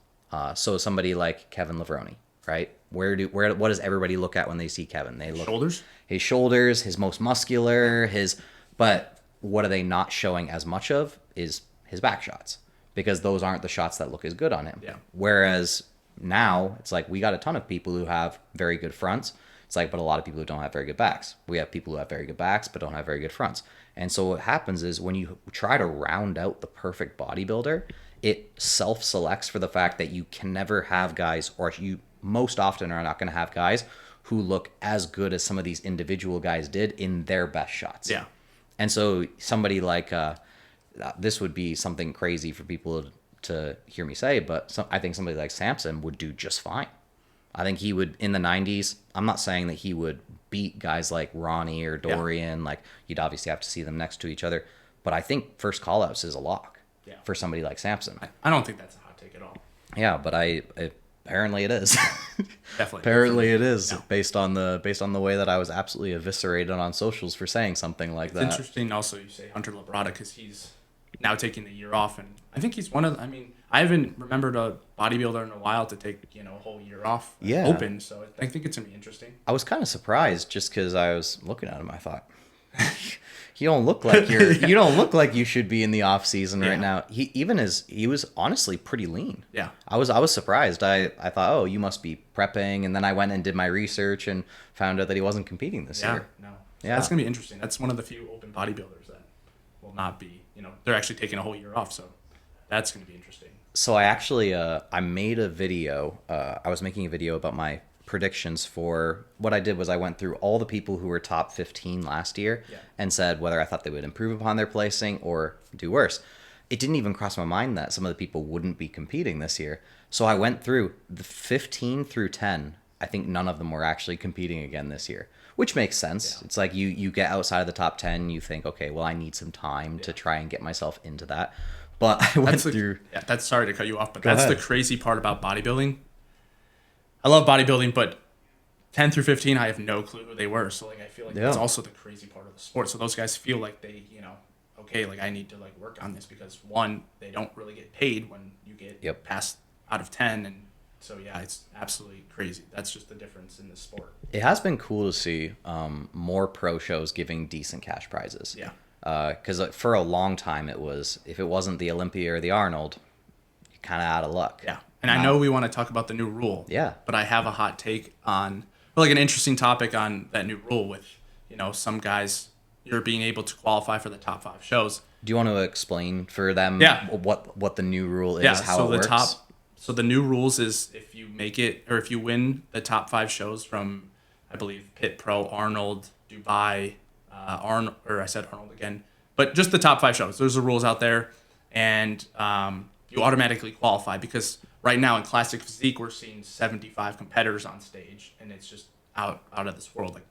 So somebody like Kevin Levrone, right? What does everybody look at when they see Kevin? They look his shoulders, his most muscular, but what are they not showing as much of is his back shots, because those aren't the shots that look as good on him. Yeah. Whereas now it's like we got a ton of people who have very good fronts. It's like, but a lot of people who don't have very good backs. We have people who have very good backs but don't have very good fronts. And so what happens is when you try to round out the perfect bodybuilder, it self-selects for the fact that you can never have guys, or you most often are not going to have guys who look as good as some of these individual guys did in their best shots. Yeah. And so somebody like, this would be something crazy for people to hear me say, but I think somebody like Samson would do just fine. I think he would, in the 90s, I'm not saying that he would beat guys like Ronnie or Dorian. Yeah. Like, you'd obviously have to see them next to each other. But I think first call-outs is a lock for somebody like Samson. I don't think that's a hot take at all. Yeah, but apparently it is. Definitely. Apparently it is, based on the way that I was absolutely eviscerated on socials for saying something like that. It's interesting also you say Hunter Labrada, because he's now taking the year off, and I think he's I haven't remembered a bodybuilder in a while to take, a whole year off open, so I think it's going to be interesting. I was kind of surprised just because I was looking at him. I thought, you don't look like you don't look like you should be in the off season right now. He was honestly pretty lean. Yeah. I was surprised. I thought, oh, you must be prepping, and then I went and did my research and found out that he wasn't competing this year. No. Yeah. That's going to be interesting. That's one of the few open bodybuilders that will not be, they're actually taking a whole year off, so that's going to be interesting. So I actually I made a video. I was making a video about my predictions for what I did was I went through all the people who were top 15 last year and said whether I thought they would improve upon their placing or do worse. It didn't even cross my mind that some of the people wouldn't be competing this year. So I went through the 15 through 10 I think none of them were actually competing again this year, which makes sense. It's like you get outside of the top 10, you think, okay, well, I need some time to try and get myself into that. But I went through. Yeah, that's sorry to cut you off, but Go that's ahead. the crazy part about bodybuilding. I love bodybuilding, but 10 through 15, I have no clue who they were. So like, I feel like that's also the crazy part of the sport. So those guys feel like they, okay, like I need to like work on this because one, they don't really get paid when you get past out of 10, and so yeah, it's absolutely crazy. That's just the difference in the sport. It has been cool to see more pro shows giving decent cash prizes. Yeah. Because for a long time it was, if it wasn't the Olympia or the Arnold, you're kind of out of luck. Yeah. And I know we want to talk about the new rule. Yeah. But I have a hot take on, or like an interesting topic on that new rule with, some guys, you're being able to qualify for the top 5 shows. Do you want to explain for them what the new rule is, how it works? So the new rules is if you make it, or if you win the top 5 shows from, I believe, Pit Pro, Arnold, Dubai, Arnold, or I said Arnold again, but just the top 5 shows. There's the rules out there, and you automatically qualify because right now in Classic Physique, we're seeing 75 competitors on stage, and it's just out of this world. Like,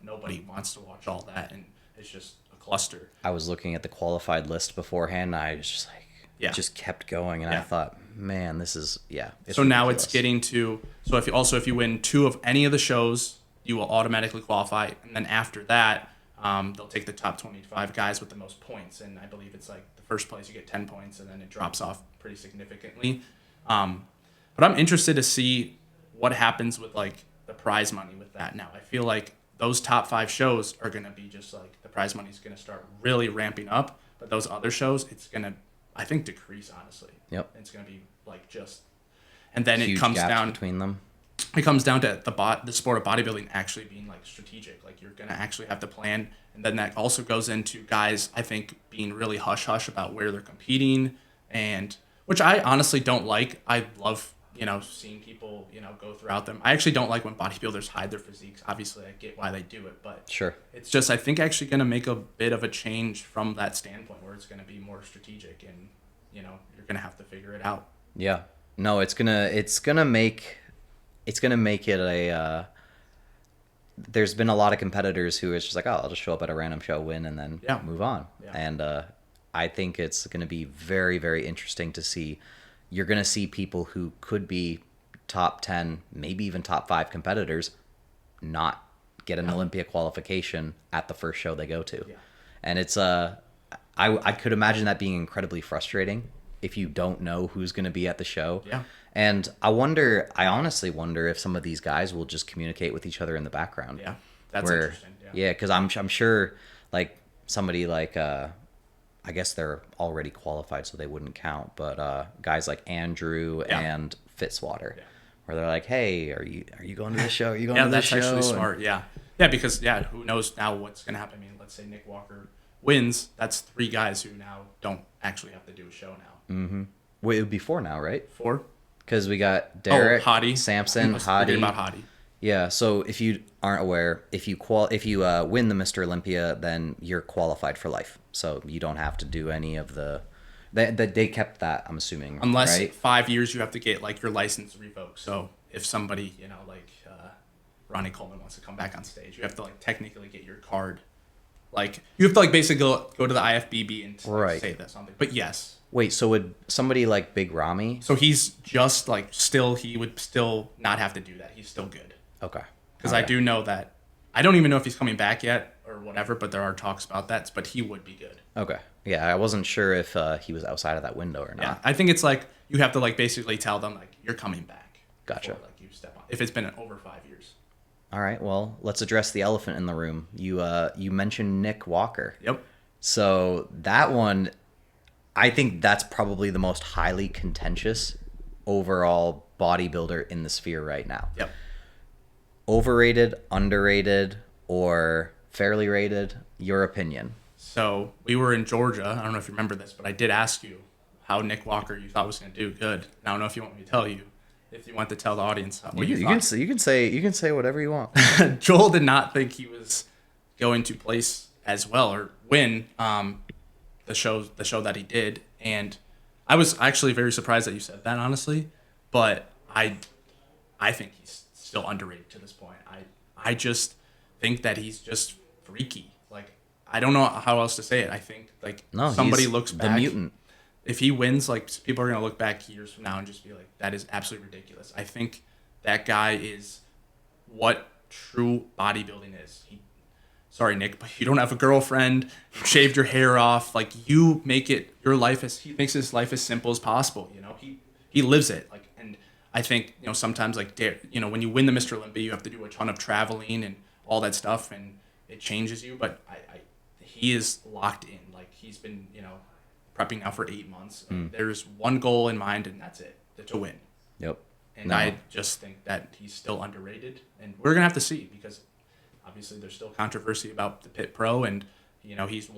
nobody wants to watch all that, and it's just a cluster. I was looking at the qualified list beforehand, and I was just like, it just kept going, and I thought, man, this is, it's so now ridiculous. it's getting to, so if you win 2 of any of the shows, you will automatically qualify, and then after that, they'll take the top 25 guys with the most points, and I believe it's like the first place you get 10 points, and then it drops off pretty significantly. But I'm interested to see what happens with like the prize money with that now. I feel like those top 5 shows are going to be just like, the prize money is going to start really ramping up, but those other shows, it's going to, I think, decrease, honestly. Yep. It's going to be like just, and then Huge it comes gaps down between them. It comes down to the sport of bodybuilding actually being like strategic. Like, you're going to actually have to plan. And then that also goes into guys, I think, being really hush-hush about where they're competing, and which I honestly don't like. I love, seeing people, go throughout them. I actually don't like when bodybuilders hide their physiques. Obviously, I get why they do it, but Sure. it's just, I think, actually going to make a bit of a change from that standpoint where it's going to be more strategic, and, you're going to have to figure it out. Yeah. No, it's gonna make it a. There's been a lot of competitors who is just like, oh, I'll just show up at a random show, win, and then move on. Yeah. And I think it's going to be very, very interesting to see. You're going to see people who could be top 10, maybe even top 5 competitors, not get an Olympia qualification at the first show they go to. Yeah. And it's I could imagine that being incredibly frustrating if you don't know who's going to be at the show. Yeah. And I honestly wonder if some of these guys will just communicate with each other in the background. Yeah, that's interesting. Yeah, because I'm sure, like, somebody like, I guess they're already qualified, so they wouldn't count, but guys like Andrew and Fitzwater, where they're like, hey, are you going to the show? Are you going to the show? Yeah, that's actually smart, yeah. Yeah, because, who knows now what's going to happen. I mean, let's say Nick Walker wins, that's 3 guys who now don't actually have to do a show now. Mm-hmm. Wait, it would be 4 now, right? 4? Because we got Derek, Hadi, Samson, Hadi. About Hadi. Yeah, so if you aren't aware, if you win the Mr. Olympia, then you're qualified for life. So you don't have to do any of the. They kept that, I'm assuming. Unless right? 5 years you have to get like your license revoked. So if somebody, like Ronnie Coleman wants to come back on stage, you have to like technically get your card. Like, you have to like basically go to the IFBB and say that something. But yes. Wait, so would somebody like Big Ramy? So he's just like he would still not have to do that. He's still good. Okay. Because I do know that, I don't even know if he's coming back yet or whatever, but there are talks about that, but he would be good. Okay. Yeah, I wasn't sure if he was outside of that window or not. Yeah, I think it's like, you have to like basically tell them like, you're coming back. Gotcha. Before, like, you step on. If it's been over 5 years. All right, well, let's address the elephant in the room. You mentioned Nick Walker. Yep. So that one, I think that's probably the most highly contentious overall bodybuilder in the sphere right now. Yep. Overrated, underrated, or fairly rated? Your opinion. So we were in Georgia. I don't know if you remember this, but I did ask you how Nick Walker you thought was going to do. Good. I don't know if you want me to tell you. If you want to tell the audience what you thought. You can say whatever you want. Joel did not think he was going to place as well or win the show that he did, and I was actually very surprised that you said that, honestly. But I think he's still underrated to this point. I just think that he's just freaky. Like, I don't know how else to say it. I think like somebody looks back. The mutant. If he wins, like people are gonna look back years from now and just be like, that is absolutely ridiculous. I think that guy is what true bodybuilding is. Sorry, Nick, but you don't have a girlfriend. You shaved your hair off. Like, you make it your life he makes his life as simple as possible. You know, he lives it. Like, and I think, you know, sometimes like, you know, when you win the Mr. Olympia, you have to do a ton of traveling and all that stuff, and it changes you. But he is locked in. Like, he's been, you know, prepping now for 8 months. There's one goal in mind, and that's it, to win. Yep. And I just think that he's still underrated, and we're gonna have to see, because obviously there's still controversy about the Pit Pro, and you know he's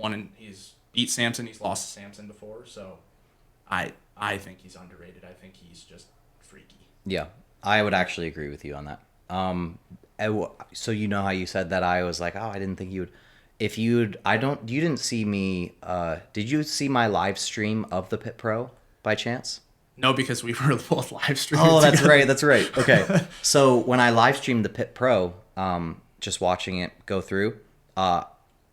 beat Samson, he's lost to Samson before, so I think he's underrated. I think he's just freaky. Yeah, I would actually agree with you on that. So you know how you said that I was like, oh, I didn't think you would. You didn't see me. Did you see my live stream of the Pit Pro by chance? No, because we were both live streaming. Oh, that's right. That's right. Okay. So when I live streamed the Pit Pro, just watching it go through,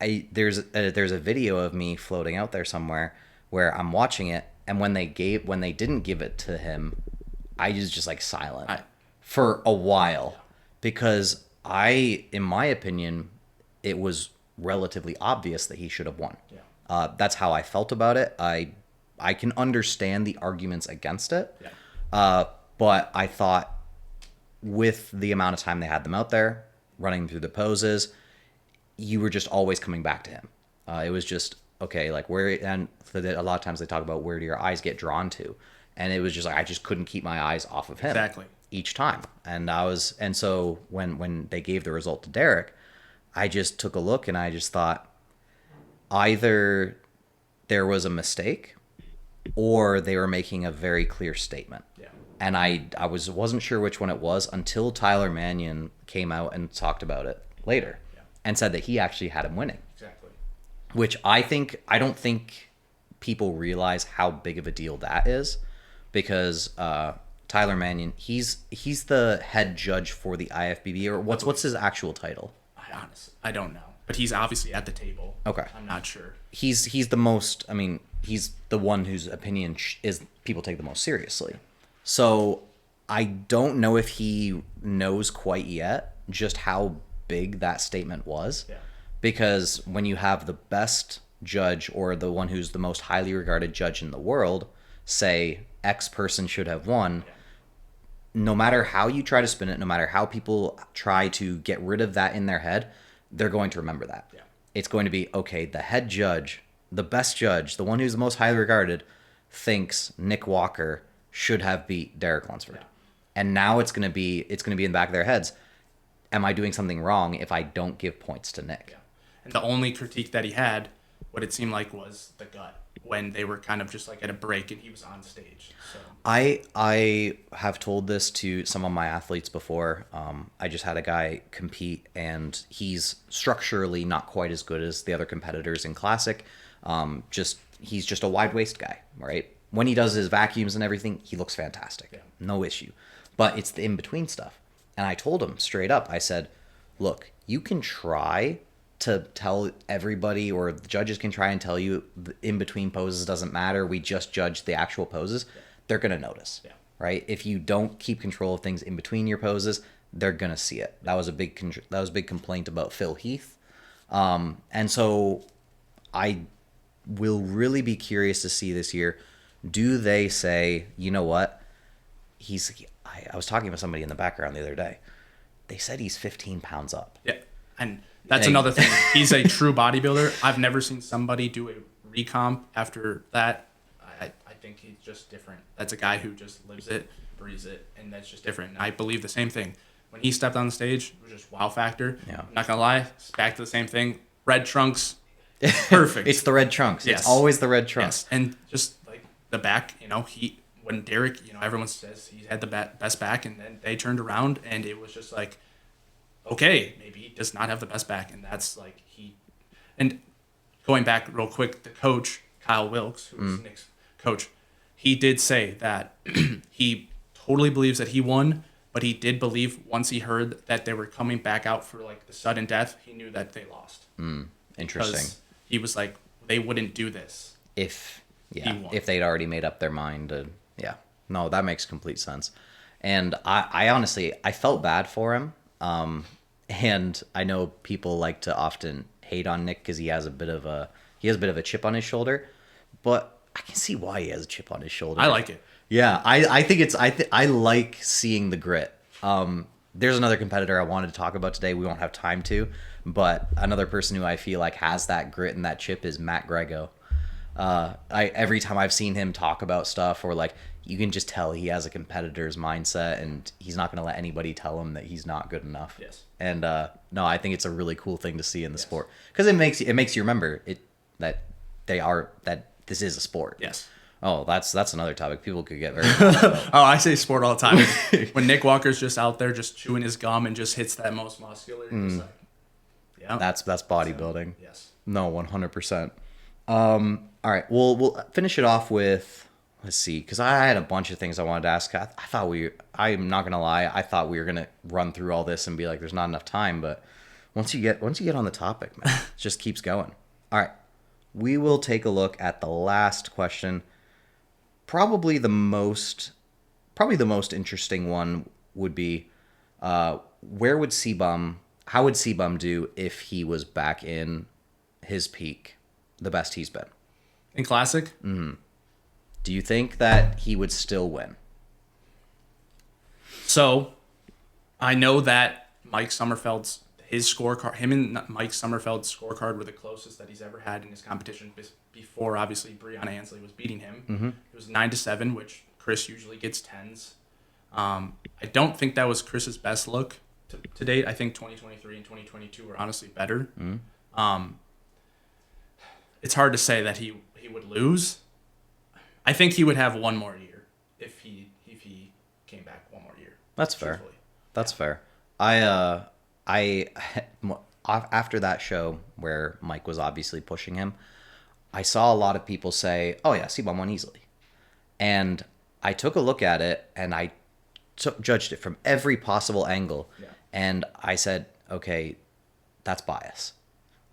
there's a video of me floating out there somewhere where I'm watching it, and when they didn't give it to him, I was just like silent for a while, because in my opinion, it was relatively obvious that he should have won. Yeah. That's how I felt about it. I can understand the arguments against it, but I thought with the amount of time they had them out there, running through the poses, you were just always coming back to him. It was just, okay, like and a lot of times they talk about where do your eyes get drawn to, and it was just like I just couldn't keep my eyes off of him each time. And so when they gave the result to Derek, I just took a look and I just thought either there was a mistake or they were making a very clear statement. Yeah. And I wasn't sure which one it was until Tyler Mannion came out and talked about it later and said that he actually had him winning. Exactly. Which I don't think people realize how big of a deal that is, because Tyler Mannion, he's the head judge for the IFBB, or what's his actual title? I don't know, but he's obviously at the table. Okay. I'm not sure. He's the most, I mean, he's the one whose opinion is people take the most seriously. So I don't know if he knows quite yet just how big that statement was. Yeah. Because when you have the best judge, or the one who's the most highly regarded judge in the world, say X person should have won, no matter how you try to spin it, no matter how people try to get rid of that in their head, they're going to remember that. Yeah. It's going to be, okay, the head judge, the best judge, the one who's the most highly regarded, thinks Nick Walker should have beat Derek Lunsford. Yeah. And now it's going to be in the back of their heads, am I doing something wrong if I don't give points to Nick? Yeah. And the only critique that he had, what it seemed like, was the gut, when they were kind of just like at a break and he was on stage. So I have told this to some of my athletes before. I just had a guy compete, and he's structurally not quite as good as the other competitors in Classic. He's just a wide waist guy, right? When he does his vacuums and everything, he looks fantastic. Yeah. No issue. But it's the in-between stuff. And I told him straight up, I said, look, you can try to tell everybody, or the judges can try and tell you the in-between poses doesn't matter, we just judge the actual poses. Yeah. They're going to notice, right? If you don't keep control of things in between your poses, they're going to see it. That was a big complaint about Phil Heath. And so I will really be curious to see this year, do they say, you know what, I was talking with somebody in the background the other day. They said he's 15 pounds up. Yeah, and that's another thing. He's a true bodybuilder. I've never seen somebody do a recomp after that. I think he's just different. That's a guy who just lives it, breathes it, and that's just different. And I believe the same thing. When he stepped on the stage, it was just wow factor. Yeah. I'm not going to lie, it's back to the same thing. Red trunks, perfect. It's the red trunks. Yes. It's always the red trunks. Yes. And just like the back, when Derek, everyone says he had the best back, and then they turned around, and it was just like, okay, maybe he does not have the best back, and that's like and going back real quick, the coach, Kyle Wilkes, who was Nick's coach, he did say that he totally believes that he won, But he did believe once he heard that they were coming back out for like the sudden death, he knew that they lost. Interesting. Because he was like, they wouldn't do this. If won. if they'd already made up their mind. No, that makes complete sense. And I honestly, I felt bad for him. And I know people like to often hate on Nick because he has a bit of a chip on his shoulder, but I can see why he has a chip on his shoulder. I like it. Yeah, I think it's I like seeing the grit. There's another competitor I wanted to talk about today. We won't have time to, but another person who I feel like has that grit and that chip is Matt Grego. Every time I've seen him talk about stuff, or like, you can just tell he has a competitor's mindset, and he's not going to let anybody tell him that he's not good enough. Yes. And no, I think it's a really cool thing to see in the sport, because it makes you remember that this is a sport. Yes. Oh, that's another topic people could get very about. Oh, I say sport all the time. When Nick Walker's just out there just chewing his gum and just hits that most muscular, it's like, yeah. That's bodybuilding. Yes. No, 100%. All right, we'll finish it off with, let's see, because I had a bunch of things I wanted to ask. I'm not gonna lie, I thought we were gonna run through all this and be like, there's not enough time, but once you get on the topic, man, it just keeps going. All right, we will take a look at the last question. Probably the most interesting one would be, how would C-Bum do if he was back in his peak, the best he's been? In Classic? Do you think that he would still win? So, I know that Mike Sommerfeld's him and Mike Sommerfeld's scorecard were the closest that he's ever had in his competition before, obviously, Breonna Ansley was beating him. It was 9-7, which Chris usually gets 10s. I don't think that was Chris's best look to date. I think 2023 and 2022 were honestly better. It's hard to say that he would lose. I think he would have one more year if he came back one more year. That's fair. That's fair. I after that show where Mike was obviously pushing him, I saw a lot of people say, "Oh yeah, C-Bum won easily," and I took a look at it and I judged it from every possible angle, and I said, "Okay, that's bias.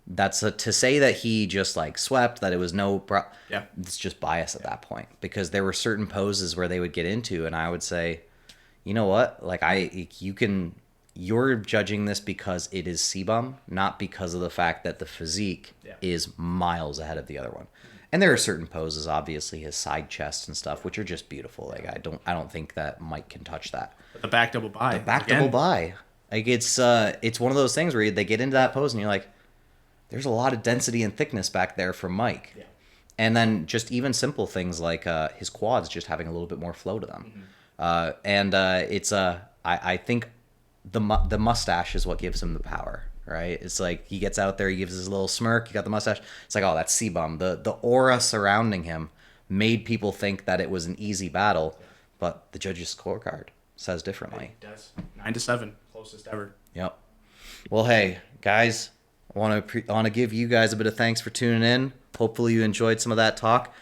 That's to say that he just like swept, that it was it's just bias at that point, because there were certain poses where they would get into and I would say, you know what, like you're judging this because it is C-Bum, not because of the fact that the physique is miles ahead of the other one. And there are certain poses, obviously his side chest and stuff, which are just beautiful. Like I don't think that Mike can touch that. But the back double by. Like it's one of those things where they get into that pose and you're like, there's a lot of density and thickness back there from Mike. Yeah. And then just even simple things like his quads just having a little bit more flow to them. I think the mustache is what gives him the power, right? It's like he gets out there, he gives his little smirk, he got the mustache. It's like, oh, that's C-Bum. The aura surrounding him made people think that it was an easy battle, but the judge's scorecard says differently. It does. 9-7, closest ever. Yep. Well, hey, guys, I want to give you guys a bit of thanks for tuning in. Hopefully you enjoyed some of that talk.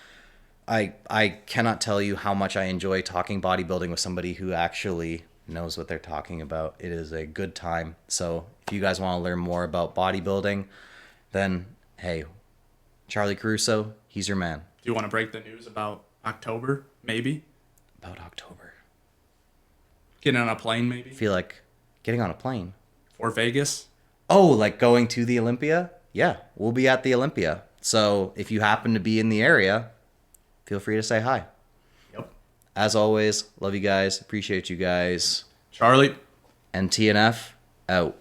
I cannot tell you how much I enjoy talking bodybuilding with somebody who actually knows what they're talking about. It is a good time. So if you guys want to learn more about bodybuilding, then hey, Charlie Caruso, he's your man. Do you want to break the news about October, maybe? About October. Getting on a plane, maybe? I feel like getting on a plane. For Vegas? Oh, like going to the Olympia? Yeah, we'll be at the Olympia. So if you happen to be in the area, feel free to say hi. Yep. As always, love you guys. Appreciate you guys. Charlie. And TNF out.